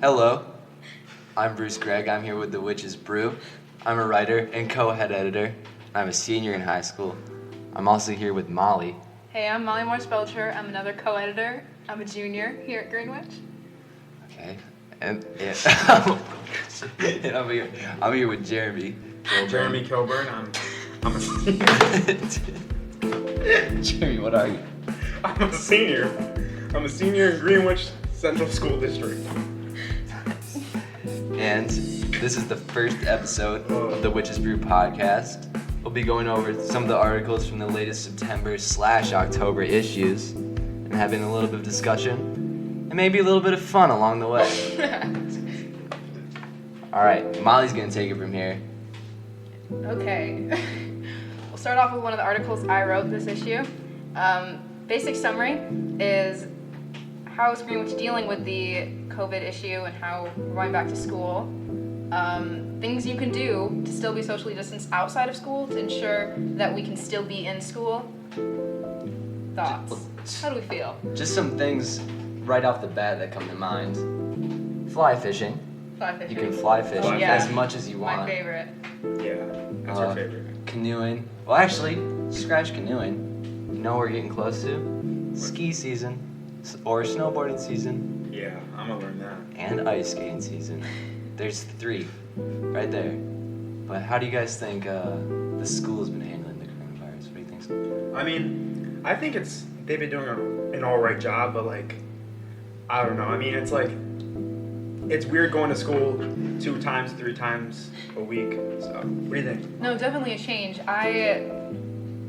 Hello, I'm Bruce Gregg. I'm here with the Witches Brew. I'm a writer and co-head editor. I'm a senior in high school. I'm also here with Molly. Hey, I'm Molly Morse-Belcher. I'm another co-editor. I'm a junior here at Greenwich. Okay, and yeah. And I'm here with Jeremy. Jeremy Kilburn. I'm a senior. Jeremy, what are you? I'm a senior. I'm a senior in Greenwich Central School District. And this is the first episode of the Witches Brew podcast. We'll be going over some of the articles from the latest September/October issues and having a little bit of discussion and maybe a little bit of fun along the way. All right, Molly's gonna take it from here. Okay. We'll start off with one of the articles I wrote this issue. Basic summary is how is Greenwich dealing with the COVID issue and how we're going back to school. Things you can do to still be socially distanced outside of school to ensure that we can still be in school. Thoughts? How do we feel? Just some things right off the bat that come to mind. Fly fishing. Fly fishing. You can fly fish as much as you want. My favorite. Yeah, that's our favorite. Canoeing. Well, actually, scratch canoeing. You know what we're getting close to? Ski season. Or snowboarding season. Yeah, I'm gonna learn that. And ice skating season. There's 3 right there. But how do you guys think the school has been handling the coronavirus? What do you think? I mean, I think they've been doing an all right job, but like, I don't know. I mean, it's weird going to school 2 times, 3 times a week. So, what do you think? No, definitely a change.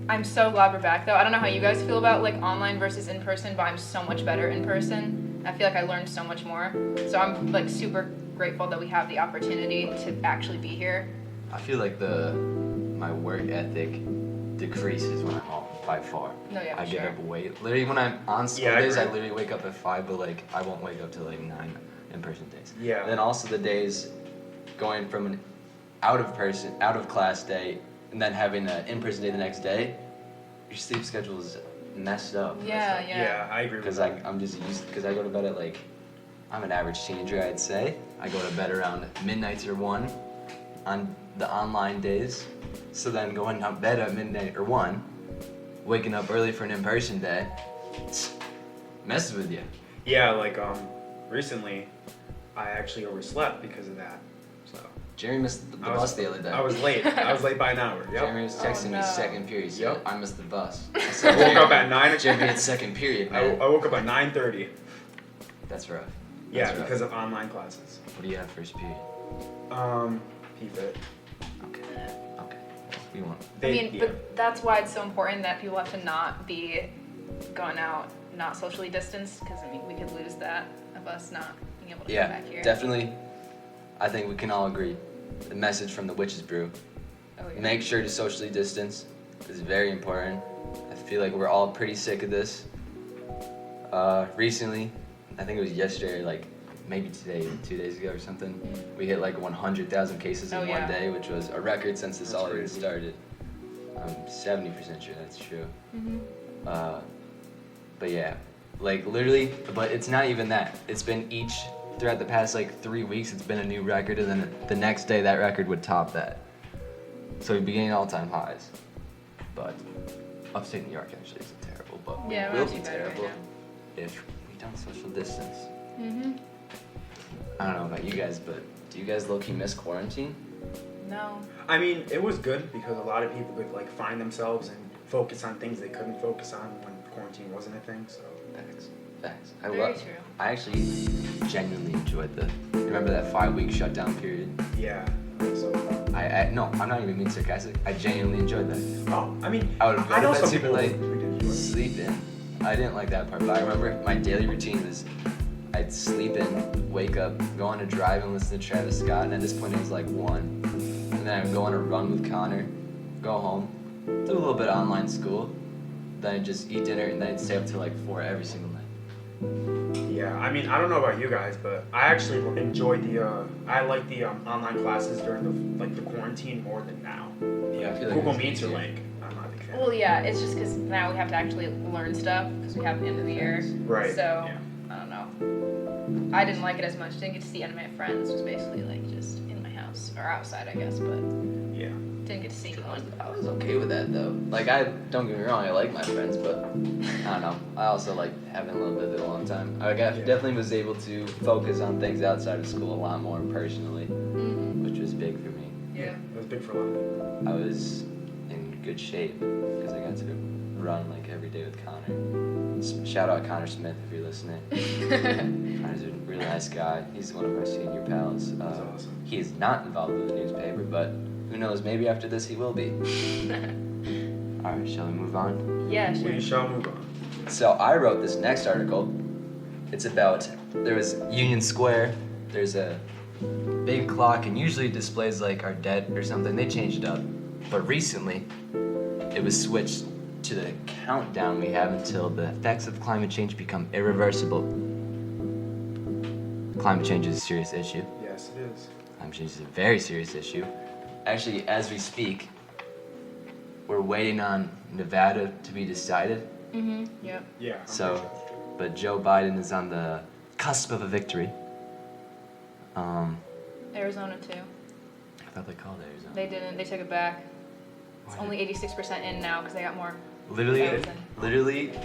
I'm so glad we're back though. I don't know how you guys feel about like online versus in person, but I'm so much better in person. I feel like I learned so much more. So I'm like super grateful that we have the opportunity to actually be here. I feel like my work ethic decreases when I'm home by far. No, yeah, I sure. get up way. Literally when I'm on school days, I literally wake up at 5, but like I won't wake up till like 9 in-person days. Yeah. Then also the days going from an out of class day and then having an in-person day the next day, your sleep schedule is messed up. Yeah. Yeah, I agree with Because that. I'm just used, because I go to bed at like, I'm an average teenager, I'd say. I go to bed around midnight or 1 on the online days. So then going to bed at midnight or 1, waking up early for an in-person day, messes with you. Yeah, like recently, I actually overslept because of that. So Jeremy missed the bus the other day. I was late. I was late by an hour. Yep. Jeremy was texting me no. second period. So Yep. I missed the bus. I woke up at 9. Jeremy had second period, I man. woke up at 9:30. That's rough. Yeah, That's rough. because of online classes. What do you have first period? PFIT. Okay. We won't. But that's why it's so important that people have to not be going out, not socially distanced, because I mean we could lose that of us not being able to come back here. Definitely. I think we can all agree. The message from the Witches Brew. Oh, yeah. Make sure to socially distance. It's very important. I feel like we're all pretty sick of this. Recently, I think it was yesterday, like maybe today, 2 days ago or something, we hit like 100,000 cases in one day, which was a record since this all even started. I'm 70% sure that's true. Mm-hmm. But yeah, like literally, but it's not even that. It's been throughout the past like 3 weeks, it's been a new record, and then the next day that record would top that. So we'd be getting all-time highs. But upstate New York actually isn't terrible, but Yeah, will we're be actually better right terrible now. if we don't social distance. Mm-hmm. I don't know about you guys, but do you guys low-key miss quarantine? No. I mean, it was good because a lot of people could like find themselves and focus on things they couldn't focus on when quarantine wasn't a thing. So Facts. Very true. I actually genuinely enjoyed remember that 5-week shutdown period? yeah. So No, I'm not even being sarcastic. I genuinely enjoyed that. oh, I mean, I would go I to know bed some super people late, who did enjoy it. sleep in. I didn't like that part, but I remember my daily routine was I'd sleep in, wake up, go on a drive and listen to Travis Scott, and at this point it was like 1. And then I would go on a run with Connor, go home, do a little bit of online school, then I'd just eat dinner, and then I'd stay up till like 4 every single night. Yeah, I mean, I don't know about you guys, but I actually enjoyed I like the online classes during the quarantine more than now. Yeah, I feel like Google it's Meets are easier. like, I'm not a big fan. Well, yeah, it's just because now we have to actually learn stuff because we have the end of the year. Right. So, yeah. I don't know. I didn't like it as much. Didn't get to see any of my friends. It was basically like just in my house or outside, I guess, but Yeah. didn't get to see anyone. I was okay with that though. Like don't get me wrong, I like my friends, but I don't know. I also like having a little bit of a long time. Definitely was able to focus on things outside of school a lot more personally, which was big for me. Yeah, it was big for a lot of people. I was in good shape because I got to run like every day with Connor. Shout out Connor Smith if you're listening. Connor's a really nice guy. He's one of our senior pals. That's awesome. He is not involved with the newspaper, but who knows? Maybe after this he will be. All right, shall we move on? Yeah, sure. We shall move on. So I wrote this next article. It's about, there was Union Square. There's a big clock and usually it displays like our dead or something. They changed it up. But recently, it was switched to the countdown we have until the effects of climate change become irreversible. Climate change is a serious issue. Yes, it is. Climate change is a very serious issue. Actually, as we speak, we're waiting on Nevada to be decided. Yep. Yeah. So, but Joe Biden is on the cusp of a victory. Arizona too. I thought they called Arizona. They didn't. They took it back. It's only 86% in now because they got more. Literally,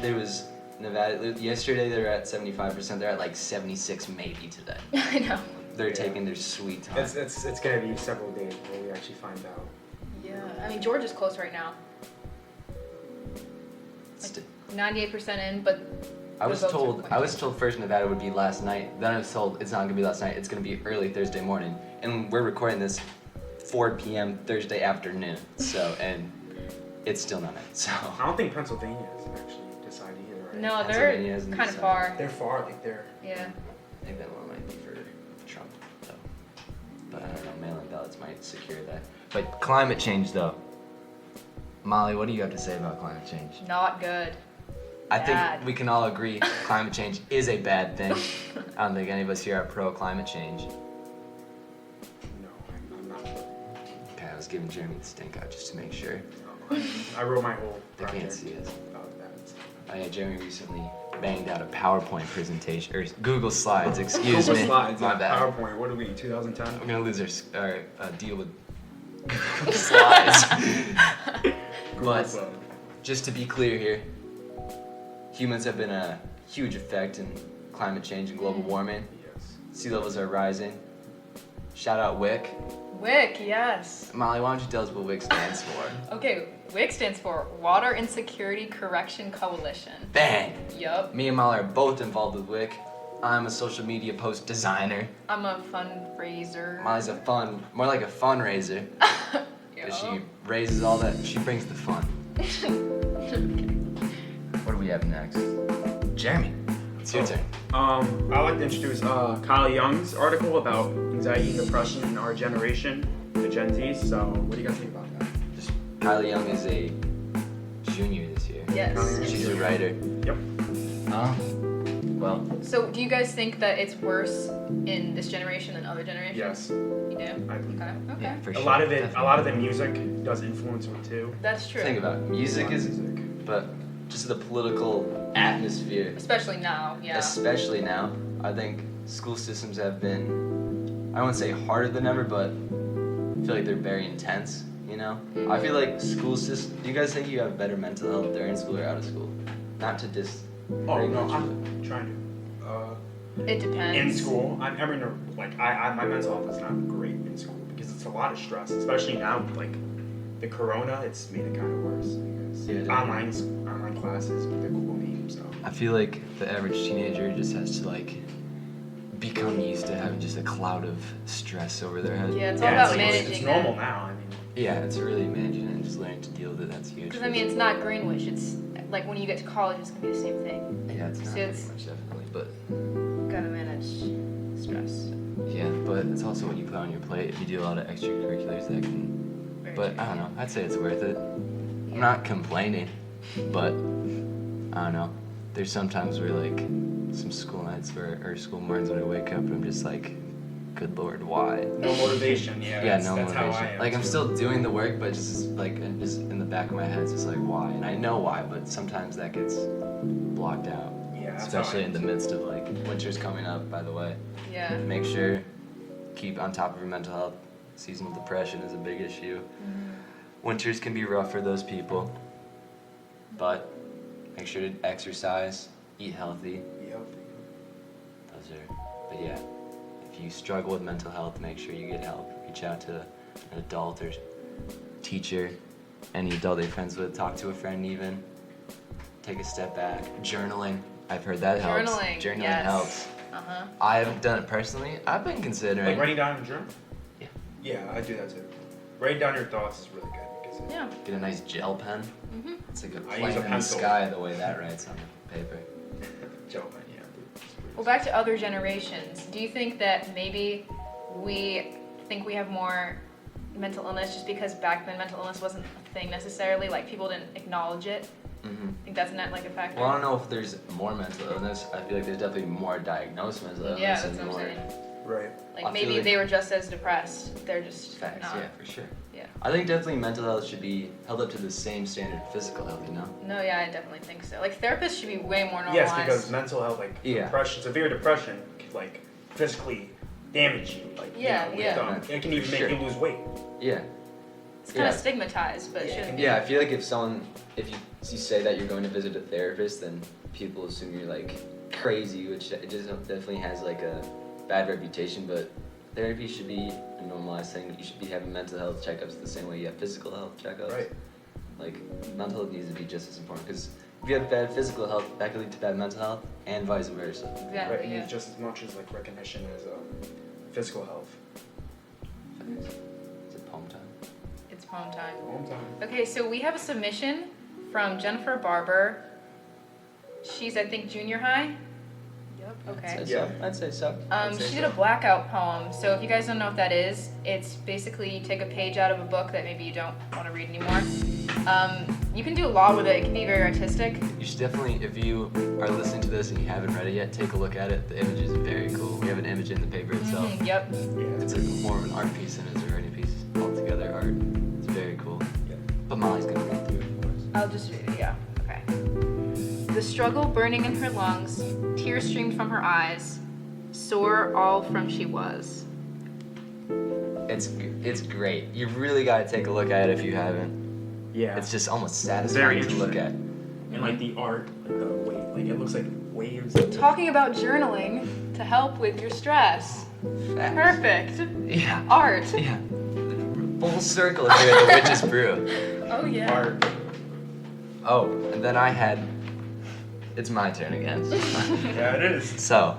there was Nevada. Yesterday they were at 75%. They're at like 76 maybe today. I know. They're taking their sweet time. It's gonna be several days before we actually find out. Yeah. I mean, Georgia's close right now. St- 98% in, but I was the votes are told first Nevada would be last night. Then I was told it's not gonna be last night. It's gonna be early Thursday morning. And we're recording this 4 p.m. Thursday afternoon. So and it's still not in. So I don't think Pennsylvania has actually decided either, right? No, Pennsylvania they're hasn't kind of decided. far. They're far, like they're. Yeah. I think that one might be for Trump, though. But I don't know, mail-in ballots might secure that. But climate change, though. Molly, what do you have to say about climate change? Not good. I Bad. think we can all agree climate change is a bad thing. I don't think any of us here are pro climate change. No, I'm not. Okay, I was giving Jeremy the stink eye just to make sure. I wrote my whole They project can't see us. about that. Oh yeah, Jeremy recently banged out a PowerPoint presentation, or Google Slides, excuse Google me. Slides, My yeah, bad. PowerPoint. What are we? 2010. We're gonna lose our deal with Google Slides. But Slides. just to be clear here, humans have been a huge effect in climate change and global warming. Yes. Sea levels are rising. Shout out WIC. WIC, yes. Molly, why don't you tell us what WIC stands for? Okay, WIC stands for Water Insecurity Correction Coalition. Bang! Yup. Me and Molly are both involved with WIC. I'm a social media post designer. I'm a fundraiser. Molly's more like a fundraiser. Yup. She raises all that, she brings the fun. What do we have next? Jeremy, it's your turn. I'd like to introduce Kyle Young's article about anxiety and depression in our generation, the Gen Zs. So, what do you guys think about that? Just Kylie Young is a junior this year. Yes. She's a writer. Yep. Well, So, do you guys think that it's worse in this generation than other generations? Yes. You do? I think Okay. yeah, for a sure. lot of it. Definitely. A lot of the music does influence it too. That's true. Think about it. Music is, but just the political atmosphere, Especially now, yeah. especially now. I think school systems have been, I wouldn't say harder than ever, but I feel like they're very intense. You know, I feel like school system. Do you guys think you have better mental health during school or out of school? Not to Oh no, I'm trying to. It depends. In school, I mean, like my mental health is not great in school because it's a lot of stress, especially now. Like the corona, it's made it kind of worse. I guess. Yeah. Online classes with the Google Meet. So. I feel like the average teenager just has to like become used to having just a cloud of stress over their head. Yeah, it's all about it's managing normal that. now. I mean. Yeah, it's really managing it and just learning to deal with it. That's huge. Because I mean, it's not Greenwich. It's like when you get to college, it's gonna be the same thing. Yeah, it's not So very it's- much definitely, but Gotta manage stress. yeah, but it's also what you put on your plate. If you do a lot of extracurriculars, that can. Very But true. I don't know. I'd say it's worth it. I'm Yeah. not complaining, but I don't know. There's sometimes where like some school nights or school mornings when I wake up and I'm just like, good lord, why? No motivation. Yeah. Yeah, that's, no that's motivation. How I am. Like I'm too. still doing the work, but just like just in the back of my head, it's just like why? And I know why, but sometimes that gets blocked out. Yeah. that's especially how in the midst of like winter's coming up, by the way. Yeah. Make sure keep on top of your mental health. Seasonal depression is a big issue. Winters can be rough for those people, but make sure to exercise, eat healthy. Yep. But yeah, if you struggle with mental health, make sure you get help. Reach out to an adult or teacher, any adult they're friends with. Talk to a friend even. Take a step back. Journaling, I've heard that helps. Journaling, Journaling helps. I haven't done it personally. I've been considering. Like writing down in a journal? Yeah. Yeah, I do that too. Writing down your thoughts is really good. Because Yeah. Get a nice gel pen. It's like a I use plane a in the pencil. sky the way that writes on the paper. Gel pen, yeah. Well, back to other generations. Do you think that maybe we think we have more mental illness just because back then mental illness wasn't a thing necessarily? Like people didn't acknowledge it. I think that's not like a factor. Well, I don't know if there's more mental illness. I feel like there's definitely more diagnosed mental illness. Yeah, that's and what I'm more saying. Right. Like I maybe feel like- they were just as depressed. They're just facts. not. Yeah, for sure. Yeah. I think definitely mental health should be held up to the same standard of physical health. You know. No, yeah, I definitely think so. Like therapists should be way more normalized. Yes, because mental health, like Yeah. depression, severe depression, could like physically damage you. Like Yeah, with, yeah. it can even For make sure. you lose weight. Yeah. it's kind of yeah. stigmatized, but it Yeah. shouldn't be. Yeah, I feel like if you say that you're going to visit a therapist, then people assume you're like crazy, which it just definitely has like a bad reputation. But therapy should be a normalized thing. You should be having mental health checkups the same way you have physical health checkups. Right. Like mental health needs to be just as important because if you have bad physical health, that could lead to bad mental health, and vice versa. Exactly. Right. It Yeah. needs just as much as like recognition as physical health. Is it poem time? It's poem time. Home time. Okay, so we have a submission from Jennifer Barber. She's, I think, junior high. Yep. Okay. Yeah. I'd say so. She did a blackout poem. So if you guys don't know what that is, it's basically you take a page out of a book that maybe you don't want to read anymore. You can do a lot with it. It can be very artistic. You should definitely, if you are listening to this and you haven't read it yet, take a look at it. The image is very cool. We have an image in the paper itself. Yep. Yeah. It's like more of an art piece than it is a writing piece altogether. Art. It's very cool. Yeah. But Molly's gonna read through it for us. I'll just read it. Yeah. Okay. The struggle burning in her lungs, tears streamed from her eyes, sore all from she was. It's great. You really gotta take a look at it if you haven't. Yeah. It's just almost Very satisfying to look at. And like the art, like the wave, like it looks like waves. Talking about journaling to help with your stress. Facts. Perfect. Yeah. Art. Yeah. Full circle here at the Witches Brew. Oh yeah. Art. Oh, and then I had. It's my turn again. Yeah, it is. So,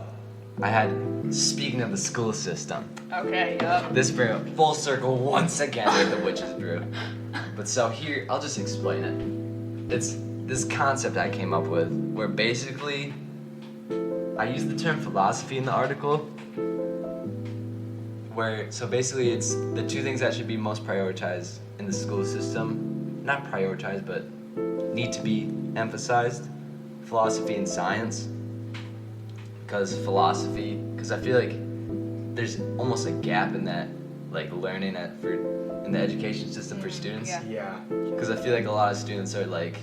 I had. Speaking of the school system, Okay. Yep. this brew full circle once again with the Witches Brew. But so here, I'll just explain it. It's this concept I came up with, where basically, I use the term philosophy in the article. So basically, it's the two things that should be most prioritized in the school system. Not prioritized, but need to be emphasized. Philosophy and science. Because I feel like there's almost a gap in that, like learning in the education system for students. Yeah. Yeah. Because I feel like a lot of students are like,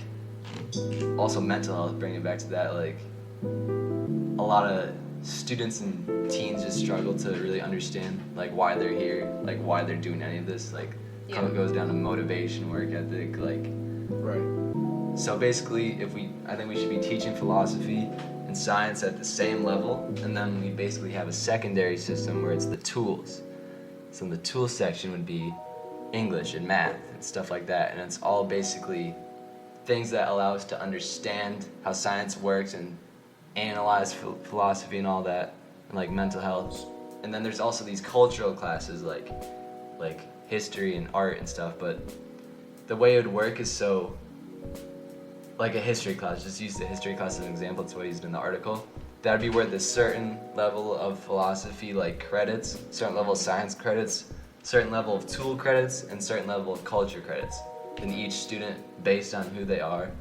also mental health, bringing it back to that, like, a lot of students and teens just struggle to really understand, like, why they're here, like, why they're doing any of this, like, how it goes down to motivation, work ethic, like. Right. So basically, I think we should be teaching philosophy and science at the same level, and then we basically have a secondary system where it's the tools. So the tool section would be English and math and stuff like that, and it's all basically things that allow us to understand how science works and analyze philosophy and all that, and like mental health. And then there's also these cultural classes like history and art and stuff, but the way it would work is so, like a history class, just use the history class as an example, it's what I used in the article. That would be where the certain level of philosophy like credits, certain level of science credits, certain level of tool credits, and certain level of culture credits. And each student, based on who they are,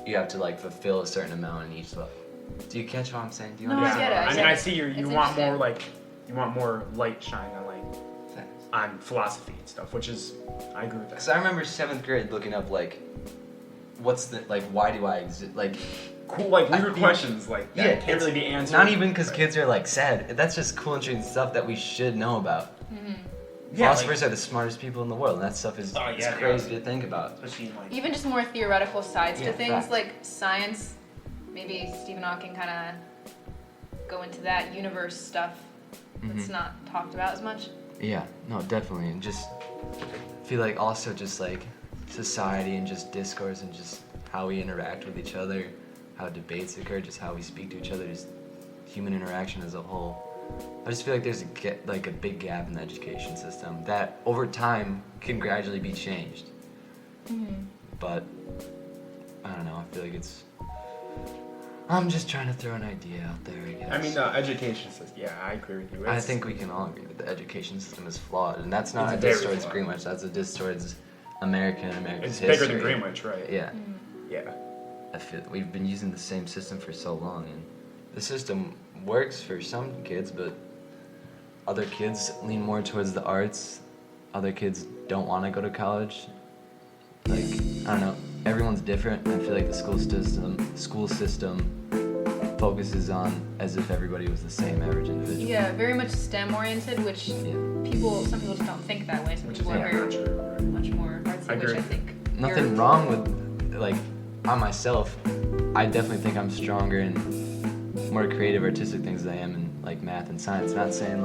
you have to like fulfill a certain amount in each level. Do you catch what I'm saying? Do you No, I understand? get it, I I mean, get I it. see you It's want more interesting. you want more light shine on like Thanks. on philosophy and stuff, which is I agree with that. Because I remember 7th grade looking up like, what's the, like, why do I exist? Like, cool, like I weird feel- questions like that can't it's really be answered. Not even because kids are like sad. That's just cool, interesting stuff that we should know about. Yeah, Philosophers are the smartest people in the world, and that stuff is Oh, it's yeah, crazy to think about. especially in, like, Even just more theoretical sides Yeah, to things facts. like science. Maybe Stephen Hawking kind of go into that universe stuff that's not talked about as much. Yeah, no, definitely, and just feel like also just like society and just discourse and just how we interact with each other, how debates occur, just how we speak to each other, just human interaction as a whole. I just feel like there's a big gap in the education system that over time can gradually be changed. But I don't know. I feel like I'm just trying to throw an idea out there, I guess. I mean, the education system. Yeah, I agree with you. I think we can all agree that the education system is flawed, and that's not It's a very diss towards flawed. Greenwich. That's a diss towards America's it's history. bigger than Greenwich, right? Yeah. Yeah. I feel we've been using the same system for so long, and the system works for some kids, but other kids lean more towards the arts. Other kids don't want to go to college. Like, I don't know. Everyone's different. I feel like the school system focuses on as if everybody was the same average individual. Yeah, very much STEM oriented, which Yeah. some people just don't think that way. Some Which is people not are very true. much more artsy, I which agree. I think Nothing you're- wrong with, like, I myself, I definitely think I'm stronger in more creative, artistic things than I am in, like, math and science. Not saying,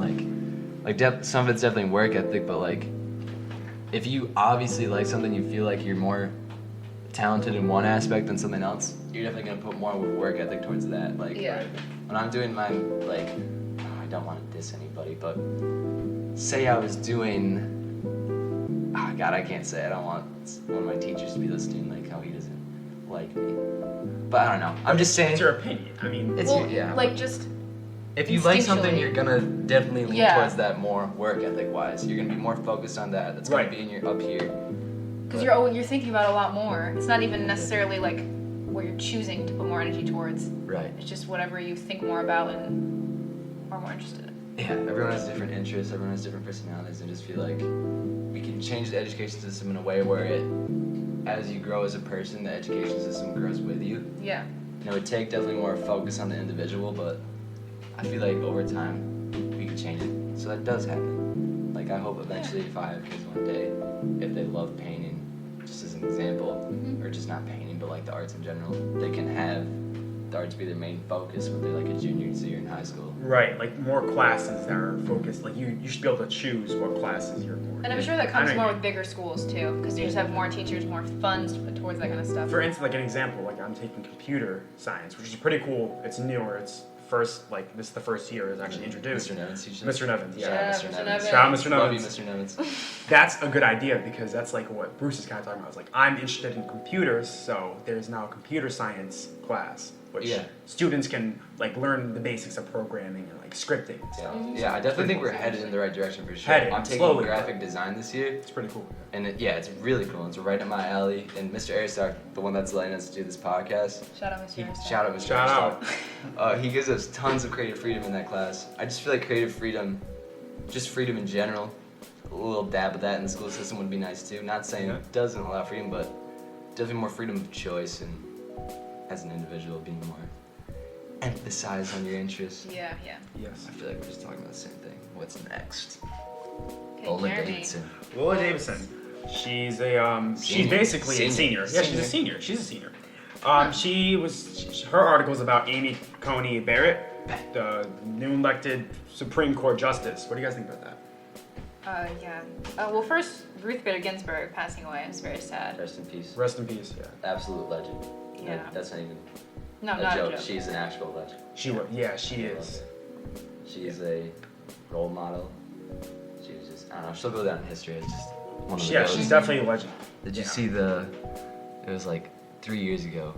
some of it's definitely work ethic, but, like, if you obviously like something, you feel like you're more talented in one aspect than something else, you're definitely going to put more work ethic towards that. Like, Yeah. when I'm doing my, like, I don't want to diss anybody, but say I was doing, God, I can't say. I don't want one of my teachers to be listening, like, how he doesn't like me. But I don't know. I'm just saying. It's your opinion. I mean, It's Well, your, yeah. like just If you like something, instinctually. you're gonna definitely lean Yeah. towards that more work ethic wise. You're gonna be more focused on that. That's gonna Right. be in your up here. because you're thinking about it a lot more. It's not even necessarily like what you're choosing to put more energy towards. Right. It's just whatever you think more about and are more interested in. Yeah. Everyone has different interests. Everyone has different personalities. I just feel like we can change the education system in a way where as you grow as a person, the education system grows with you. Yeah. It would take definitely more focus on the individual, but I feel like over time we can change it. So that does happen. Like, I hope eventually if I have kids one day, if they love painting, just as an example, or just not painting, but like the arts in general, they can have the arts be their main focus when they're like a junior and senior in high school. right, like more classes that are focused. Like you should be able to choose what classes you're more. And I'm sure that comes I know more you- with bigger schools too, because you just have more teachers, more funds to put towards that kind of stuff. For instance, like an example, like I'm taking computer science, which is pretty cool. It's newer. It's this is the first year it's actually introduced. Mr. Nevins teaching. Mr. Nevins, yeah. Shout out Yeah, Mr. Mr. Nevins. Nevins. Shout out Mr. Love you, Nevins. Mr. Nevins. That's a good idea because that's like what Bruce is kind of talking about. It's like I'm interested in computers, so there's now a computer science class, which Yeah. students can like learn the basics of programming and like scripting and stuff. Yeah, I definitely think we're headed in the right direction for sure. Headed, I'm taking slowly. graphic design this year. It's pretty cool. And it's really cool. It's right up my alley. And Mr. Aristock, the one that's letting us do this podcast, Shout out, Mr. Aristotle. shout out Mr. Shout out. Aristock. He gives us tons of creative freedom in that class. I just feel like creative freedom, just freedom in general, a little dab of that in the school system would be nice too. Not saying Yeah. it doesn't allow freedom, but definitely more freedom of choice and as an individual being more emphasized on your interests. Yeah. Yes. I feel like we're just talking about the same thing. What's next? Okay, Lola Jeremy. Davidson. Lola Davidson. She's a she's Senior. basically a senior. Yeah, she's a senior. She's a senior. Her article is about Amy Coney Barrett, the new elected Supreme Court Justice. What do you guys think about that? Yeah. Well, first, Ruth Bader Ginsburg passing away. It's very sad. Rest in peace. Rest in peace. Yeah. Absolute legend. Yeah. That's not even No, a not joke. a joke. She's an actual legend. She is. She is a role model. She was just, I don't know, she'll go down in history as just one of the Yeah, goats. she's definitely a legend. Did you Yeah. see it was like 3 years ago,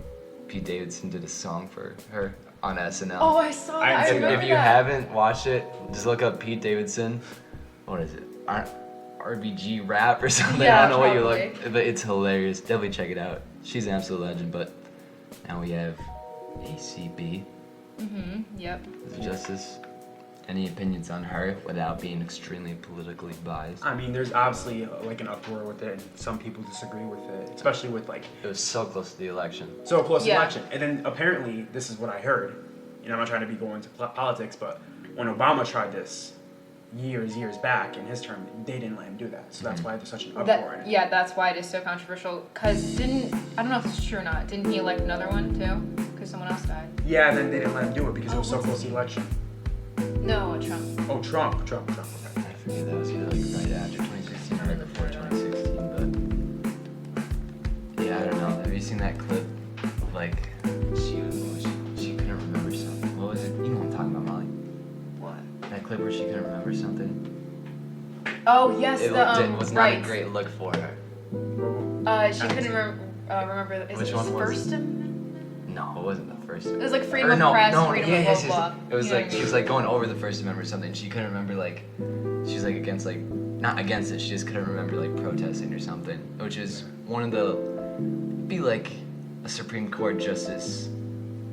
Pete Davidson did a song for her on SNL. Oh, I saw that. I If- remember If you that. haven't watched it, just look up Pete Davidson. What is it? RBG rap or something. Yeah, I don't know what you probably. look, but it's hilarious. Definitely check it out. She's an absolute legend. But now we have ACB Yep. as a justice. Any opinions on her without being extremely politically biased? I mean, there's obviously like an uproar with it, and some people disagree with it, especially with like It was so close to the election. so close Yeah. election. And then apparently, this is what I heard. You know, I'm not trying to be going into politics, but when Obama tried this years back in his term, they didn't let him do that. So that's why there's such an uproar. in it. Yeah, that's why it is so controversial. Cause I don't know if it's true or not. Didn't he elect another one too? Cause someone else died. Yeah, and then they didn't let him do it because it was so close to the election. No, Trump. Oh, Trump. Okay. I forget that was either like right after 2016 or right before 2016, but yeah, I don't know. Have you seen that clip? Of, like she couldn't remember something. What was it? You know what I'm talking about, Molly? What? That clip where she couldn't remember something. Oh yes, It was not right. a great look for her. She couldn't remember. Is Which it one the was First it? Amendment? No, it wasn't the first. It was like freedom of press, freedom of yes. blah blah. It was You know like what I she was mean? like going over the First Amendment or something. She couldn't remember like she was like against like not against it. She just couldn't remember like protesting or something, which is one of the be like a Supreme Court justice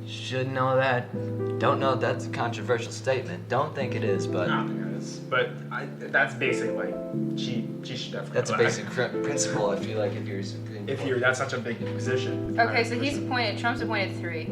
should know that. Don't know if that's a controversial statement. Don't think it is, but I don't think it is. But that's basic. Like she should definitely. that's a but basic principle. I feel like if you're a Supreme If Court. you're that's such a big position. Okay, so Trump's appointed 3.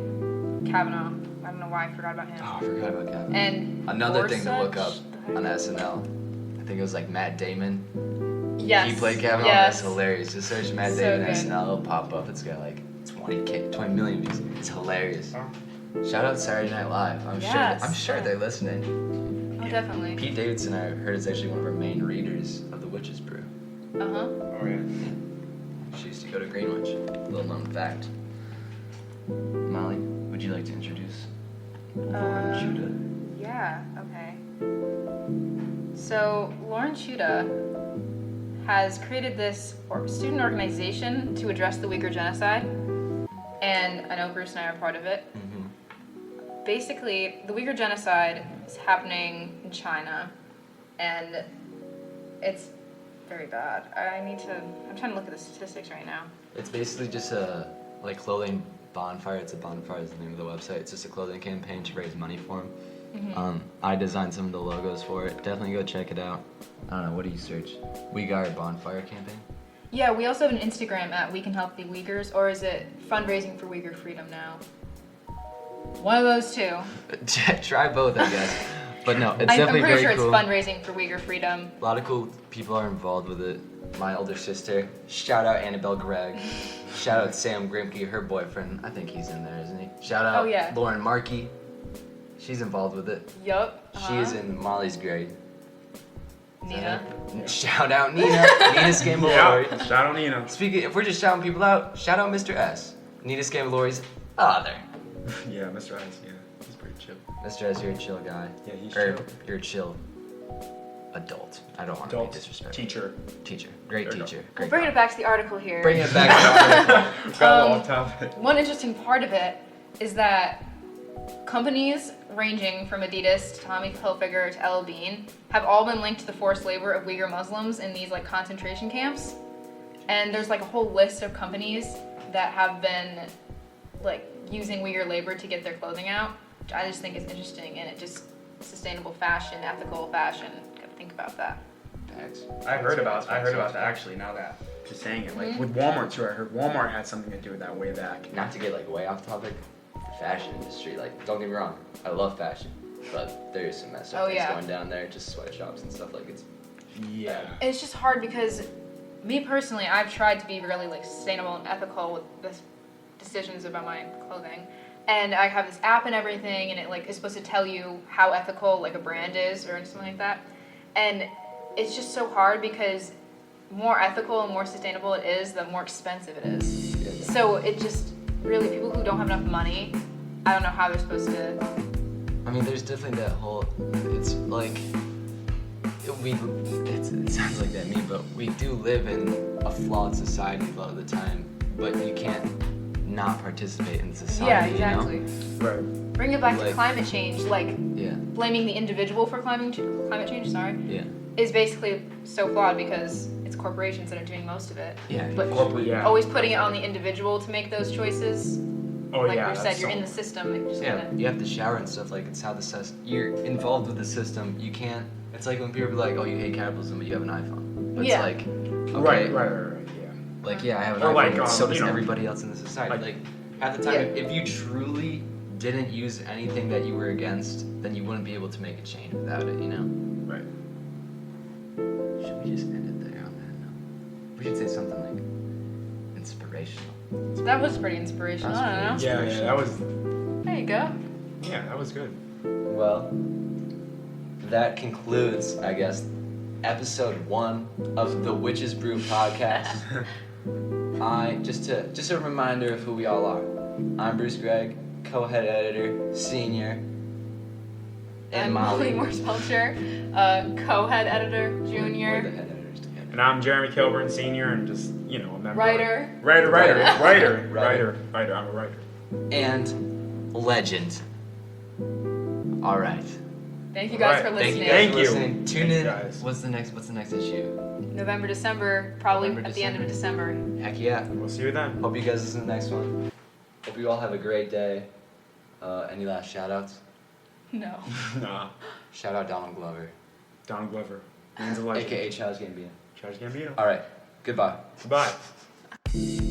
Kavanaugh. I don't know why I forgot about him. Oh, I forgot about Kevin. And Another thing to look up Gorsuch? on SNL. I think it was like Matt Damon. Yes. He played Kavanaugh. Yes. That's hilarious. Just search Matt So Damon good. SNL. It'll pop up. It's got like 20 million views. It's hilarious. Oh. Shout out Saturday Night Live. Yes. I'm sure they're listening. Oh, definitely. Pete Davidson, I heard, is actually one of our main readers of the Witches Brew. Uh huh. Oh yeah. She used to go to Greenwich. Little known fact. Molly, would you like to introduce Lauren Judah? Yeah. Okay. So Lauren Shuda has created this student organization to address the Uyghur genocide, and I know Bruce and I are part of it. Mm-hmm. Basically, the Uyghur genocide is happening in China, and it's very bad. I'm trying to look at the statistics right now. It's basically just a like clothing bonfire. It's a bonfire is the name of the website. It's just a clothing campaign to raise money for them. Mm-hmm. I designed some of the logos for it. Definitely go check it out. I don't know, what do you search? Uyghur bonfire campaign? Yeah, we also have an Instagram at We Can Help the Uyghurs, or is it Fundraising for Uyghur Freedom now? One of those two. Try both, I guess. But no, it's I'm definitely pretty very sure cool. it's Fundraising for Uyghur Freedom. A lot of cool people are involved with it. My older sister, shout out Annabelle Gregg. Shout out Sam Grimke, her boyfriend. I think he's in there, isn't he? Shout out Oh, yeah. Lauren Markey. She's involved with it. Yup. She is in Molly's grade. Nina. Shout out Nina. Nina Scambolori. Yeah. Shout out Nina. Speaking, if we're just shouting people out, shout out Mr. S. Nina Scambolori's father. Yeah, Mr. Ice. Yeah, he's pretty chill. Mr. S, you're a chill guy. Yeah, he's Or chill. you're a chill adult. I don't want to Adult be disrespectful. teacher. Great There you go. teacher. Well, Great bringing guy. it back to the article here. Bringing it back to the article. Got off topic. One interesting part of it is that companies ranging from Adidas to Tommy Hilfiger to L. Bean have all been linked to the forced labor of Uyghur Muslims in these like concentration camps. And there's like a whole list of companies that have been like using Uyghur labor to get their clothing out, which I just think is interesting, and it just sustainable fashion, ethical fashion. Gotta think about that. Thanks. I heard about that actually. Now that you're saying it, like with Walmart too. I heard Walmart had something to do with that way back. Not to get like way off topic, the fashion industry, like don't get me wrong, I love fashion, but there's some messed up Oh, things yeah. going down there, just sweatshops and stuff like it's Yeah. It's just hard because me personally, I've tried to be really like sustainable and ethical with the decisions about my clothing. And I have this app and everything, and it like is supposed to tell you how ethical like a brand is or something like that. And it's just so hard because more ethical and more sustainable it is, the more expensive it is. So it just really, people who don't have enough money, I don't know how they're supposed to. I mean, there's definitely that whole, it's like, it sounds like that me, but we do live in a flawed society a lot of the time, but you can't not participate in society, Yeah, exactly. you know? Right. Bring it back to Like- climate change, like Yeah, blaming the individual for climate change, yeah. is basically so flawed because it's corporations that are doing most of it. Yeah, But Corporate, yeah. always putting it on the individual to make those choices, Oh, like yeah, we said, that's you're so in the system. You're just Yeah, gonna, you have to shower and stuff. Like it's how the you're involved with the system. You can't. It's like when people be like, "Oh, you hate capitalism, but you have an iPhone." But Yeah. it's like, okay, Right, yeah. like yeah, I have an Or iPhone. like, but so does you know, everybody else in the society. Like half the time, Yeah. if you truly didn't use anything that you were against, then you wouldn't be able to make a change without it. You know. Right. Should we just end it there on that note? We should say something like inspirational. that was pretty inspirational. That's I don't know. Yeah, that was, There you go. yeah, that was good. Well, that concludes, I guess, episode 1 of the Witches Brew podcast. Just a reminder of who we all are. I'm Bruce Gregg, co-head editor, senior, and I'm Molly. Molly Morse-Pelcher, co-head editor, We're the junior, head editors together. And I'm Jeremy Kilburn, senior, and just, you know, a member. writer. Writer. Writer. I'm a writer. And legend. All right. Thank you guys Alright, for Thank you listening. guys Thank for you. listening. Tune Thank you in. guys. What's the next issue? November, December, probably November, at the end of December. Heck yeah. We'll see you then. Hope you guys listen to the next one. Hope you all have a great day. Any last shout outs? No. Nah. Shout out Donald Glover, Donald Glover. Man's a legend. aka Charles Gambino. Charles Gambino. Alright, goodbye. Goodbye.